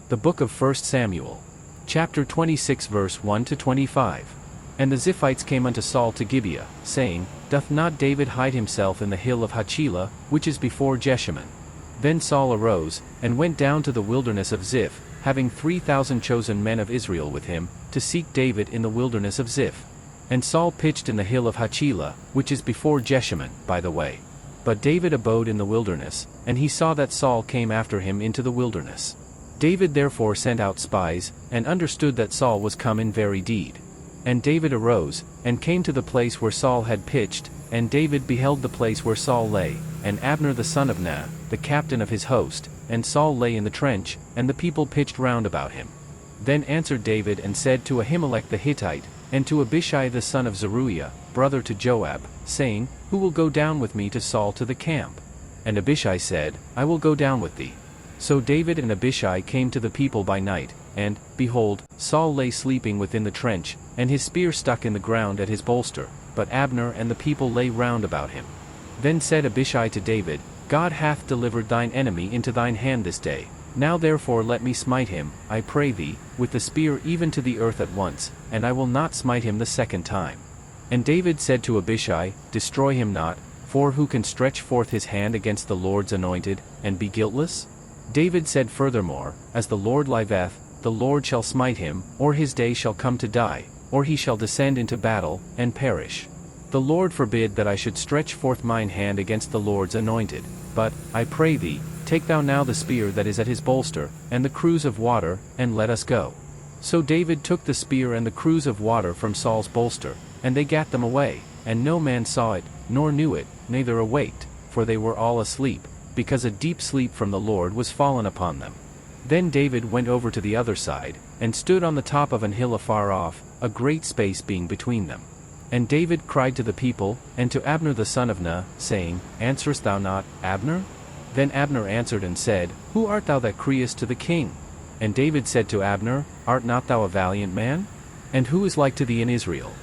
The book of 1 Samuel. Chapter 26 verse 1-25. And the Ziphites came unto Saul to Gibeah, saying, Doth not David hide himself in the hill of Hachilah, which is before Jeshimon? Then Saul arose, and went down to the wilderness of Ziph, having 3,000 chosen men of Israel with him, to seek David in the wilderness of Ziph. And Saul pitched in the hill of Hachilah, which is before Jeshimon, by the way. But David abode in the wilderness, and he saw that Saul came after him into the wilderness. David therefore sent out spies, and understood that Saul was come in very deed. And David arose, and came to the place where Saul had pitched, and David beheld the place where Saul lay, and Abner the son of Ner, the captain of his host, and Saul lay in the trench, and the people pitched round about him. Then answered David and said to Ahimelech the Hittite, and to Abishai the son of Zeruiah, brother to Joab, saying, Who will go down with me to Saul to the camp? And Abishai said, I will go down with thee. So David and Abishai came to the people by night, and, behold, Saul lay sleeping within the trench, and his spear stuck in the ground at his bolster, but Abner and the people lay round about him. Then said Abishai to David, God hath delivered thine enemy into thine hand this day. Now therefore let me smite him, I pray thee, with the spear even to the earth at once, and I will not smite him the second time. And David said to Abishai, Destroy him not, for who can stretch forth his hand against the Lord's anointed, and be guiltless? David said furthermore, As the Lord liveth, the Lord shall smite him, or his day shall come to die, or he shall descend into battle, and perish. The Lord forbid that I should stretch forth mine hand against the Lord's anointed, but, I pray thee, take thou now the spear that is at his bolster, and the cruse of water, and let us go. So David took the spear and the cruse of water from Saul's bolster, and they gat them away, and no man saw it, nor knew it, neither awaked, for they were all asleep, because a deep sleep from the Lord was fallen upon them. Then David went over to the other side, and stood on the top of an hill afar off, a great space being between them. And David cried to the people, and to Abner the son of Ner, saying, Answerest thou not, Abner? Then Abner answered and said, Who art thou that criest to the king? And David said to Abner, Art not thou a valiant man? And who is like to thee in Israel?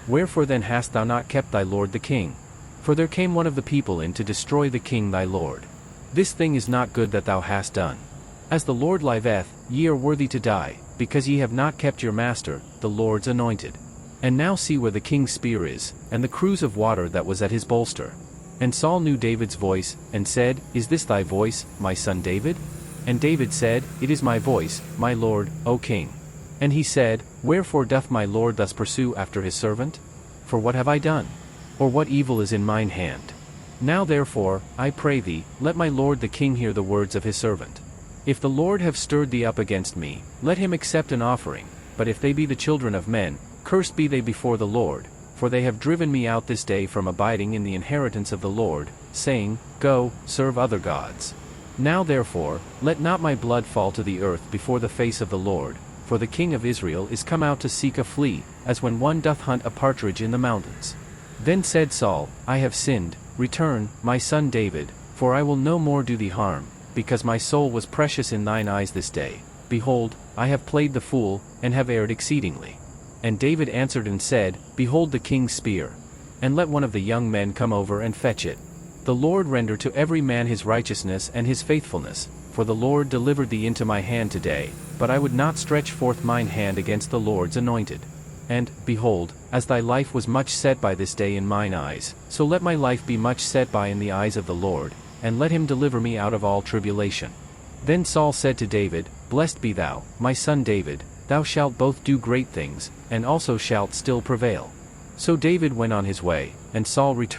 Wherefore then hast thou not kept thy lord the king? For there came one of the people in to destroy the king thy lord. This thing is not good that thou hast done. As the Lord liveth, ye are worthy to die, because ye have not kept your master, the Lord's anointed. And now see where the king's spear is, and the cruse of water that was at his bolster. And Saul knew David's voice, and said, Is this thy voice, my son David? And David said, It is my voice, my lord, O king. And he said, Wherefore doth my lord thus pursue after his servant? For what have I done? Or what evil is in mine hand? Now therefore, I pray thee, let my lord the king hear the words of his servant. If the Lord have stirred thee up against me, let him accept an offering, but if they be the children of men, cursed be they before the Lord, for they have driven me out this day from abiding in the inheritance of the Lord, saying, Go, serve other gods. Now therefore, let not my blood fall to the earth before the face of the Lord, for the king of Israel is come out to seek a flea, as when one doth hunt a partridge in the mountains. Then said Saul, I have sinned, return, my son David, for I will no more do thee harm, because my soul was precious in thine eyes this day. Behold, I have played the fool, and have erred exceedingly. And David answered and said, Behold the king's spear. And let one of the young men come over and fetch it. The Lord render to every man his righteousness and his faithfulness, for the Lord delivered thee into my hand today, but I would not stretch forth mine hand against the Lord's anointed. And, behold, as thy life was much set by this day in mine eyes, so let my life be much set by in the eyes of the Lord, and let him deliver me out of all tribulation. Then Saul said to David, Blessed be thou, my son David, thou shalt both do great things, and also shalt still prevail. So David went on his way, and Saul returned.